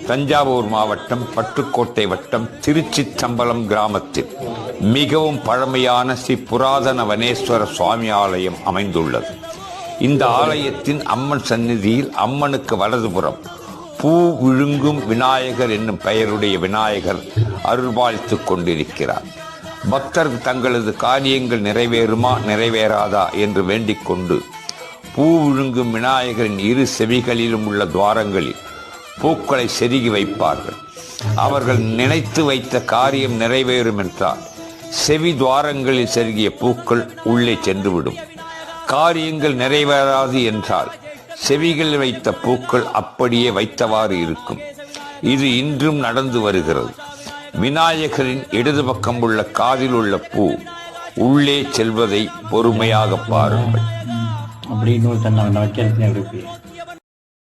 தஞ்சாவூர் மாவட்டம் பட்டுக்கோட்டை வட்டம் திருச்சிற்றம்பலம் கிராமத்தில் மிகவும் பழமையான ஸ்ரீ புராதன வனேஸ்வர சுவாமி ஆலயம் அமைந்துள்ளது. இந்த ஆலயத்தின் அம்மன் சந்நிதியில் அம்மனுக்கு வலதுபுறம் பூ விழுங்கும் விநாயகர் என்னும் பெயருடைய விநாயகர் அருள்பாலித்துக் கொண்டிருக்கிறார். பக்தர்கள் தங்களது காரியங்கள் நிறைவேறுமா நிறைவேறாதா என்று வேண்டிக் கொண்டு பூ விழுங்கும் விநாயகரின் இரு செவிகளிலும் உள்ள துவாரங்களில் பூக்களை செருகி வைப்பார்கள். அவர்கள் நினைத்து வைத்த காரியம் நிறைவேறும் என்றால் செவி துவாரங்களில் செருகிய பூக்கள் உள்ளே சென்றுவிடும். காரியங்கள் நிறைவேறாது என்றால் செவிகளில் வைத்த பூக்கள் அப்படியே வைத்தவாறு இருக்கும். இது இன்றும் நடந்து வருகிறது. விநாயகரின் இடது பக்கம் உள்ள காதில் உள்ள பூ உள்ளே செல்வதை பொறுமையாக பாருங்கள். அப்படின்னு